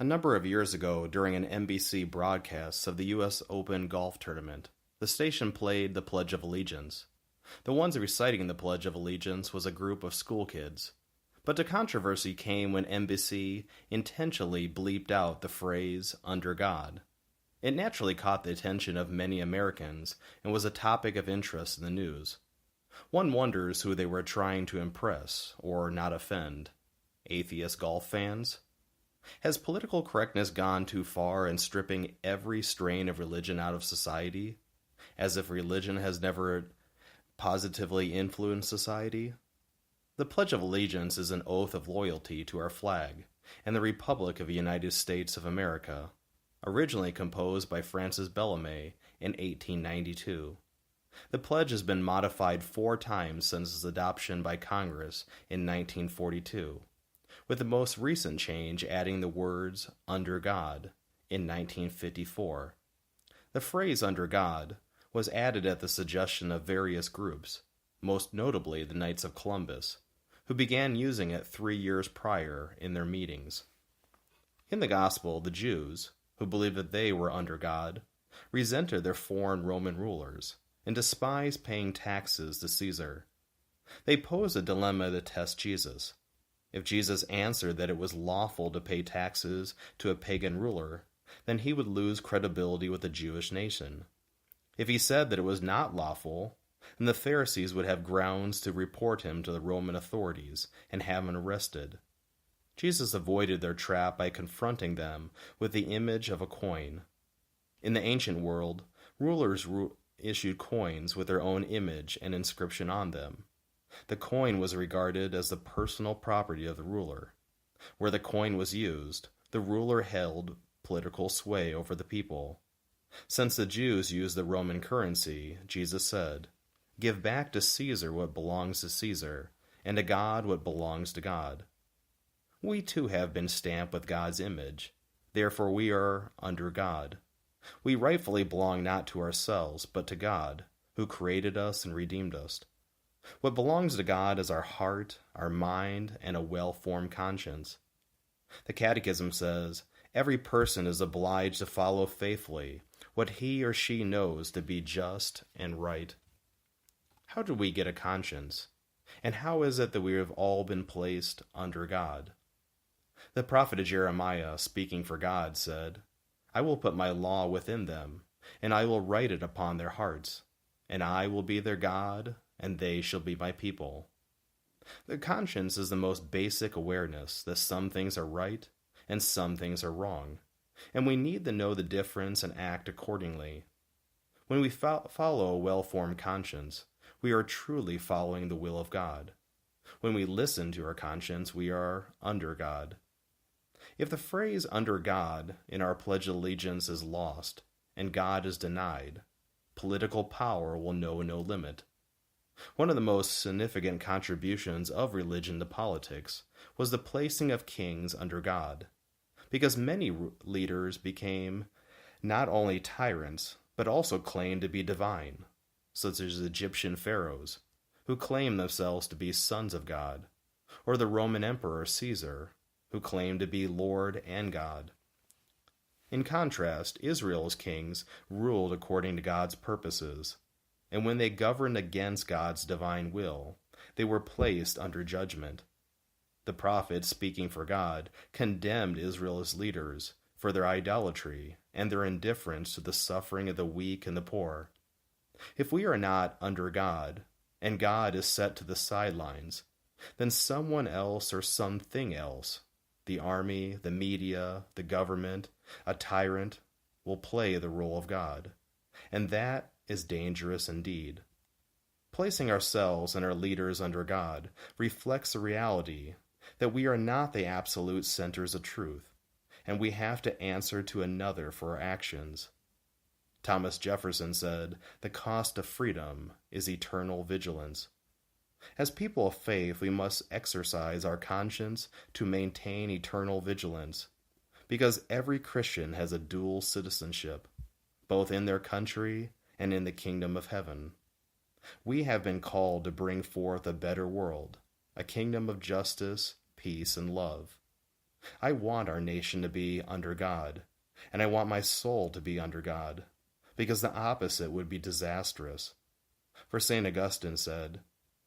A number of years ago, during an NBC broadcast of the U.S. Open golf tournament, the station played the Pledge of Allegiance. The ones reciting the Pledge of Allegiance was a group of school kids. But the controversy came when NBC intentionally bleeped out the phrase, "under God." It naturally caught the attention of many Americans and was a topic of interest in the news. One wonders who they were trying to impress or not offend. Atheist golf fans? Has political correctness gone too far in stripping every strain of religion out of society? As if religion has never positively influenced society? The Pledge of Allegiance is an oath of loyalty to our flag and the Republic of the United States of America, originally composed by Francis Bellamy in 1892. The pledge has been modified 4 times since its adoption by Congress in 1942, with the most recent change adding the words "under God" in 1954. The phrase "under God" was added at the suggestion of various groups, most notably the Knights of Columbus, who began using it 3 years prior in their meetings. In the Gospel, the Jews, who believed that they were under God, resented their foreign Roman rulers and despised paying taxes to Caesar. They posed a dilemma to test Jesus. If Jesus answered that it was lawful to pay taxes to a pagan ruler, then he would lose credibility with the Jewish nation. If he said that it was not lawful, then the Pharisees would have grounds to report him to the Roman authorities and have him arrested. Jesus avoided their trap by confronting them with the image of a coin. In the ancient world, rulers issued coins with their own image and inscription on them. The coin was regarded as the personal property of the ruler. Where the coin was used, the ruler held political sway over the people. Since the Jews used the Roman currency, Jesus said, "Give back to Caesar what belongs to Caesar, and to God what belongs to God." We too have been stamped with God's image. Therefore we are under God. We rightfully belong not to ourselves, but to God, who created us and redeemed us. What belongs to God is our heart, our mind, and a well-formed conscience. The Catechism says, every person is obliged to follow faithfully what he or she knows to be just and right. How do we get a conscience? And how is it that we have all been placed under God? The prophet Jeremiah, speaking for God, said, "I will put my law within them, and I will write it upon their hearts, and I will be their God, and they shall be my people." The conscience is the most basic awareness that some things are right and some things are wrong, and we need to know the difference and act accordingly. When we follow a well-formed conscience, we are truly following the will of God. When we listen to our conscience, we are under God. If the phrase "under God" in our Pledge of Allegiance is lost, and God is denied, political power will know no limit. One of the most significant contributions of religion to politics was the placing of kings under God, because many leaders became not only tyrants, but also claimed to be divine, such as Egyptian pharaohs, who claimed themselves to be sons of God, or the Roman Emperor Caesar, who claimed to be Lord and God. In contrast, Israel's kings ruled according to God's purposes, and when they governed against God's divine will, they were placed under judgment. The prophet, speaking for God, condemned Israel's leaders for their idolatry and their indifference to the suffering of the weak and the poor. If we are not under God, and God is set to the sidelines, then someone else or something else, the army, the media, the government, a tyrant, will play the role of God, and that is dangerous indeed. Placing ourselves and our leaders under God reflects the reality that we are not the absolute centers of truth, and we have to answer to another for our actions. Thomas Jefferson said, "The cost of freedom is eternal vigilance." As people of faith, we must exercise our conscience to maintain eternal vigilance, because every Christian has a dual citizenship, both in their country and in the kingdom of heaven. We have been called to bring forth a better world, a kingdom of justice, peace, and love. I want our nation to be under God, and I want my soul to be under God, because the opposite would be disastrous. For St. Augustine said,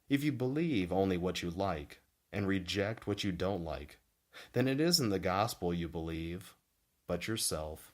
"If you believe only what you like and reject what you don't like, then it isn't the gospel you believe, but yourself."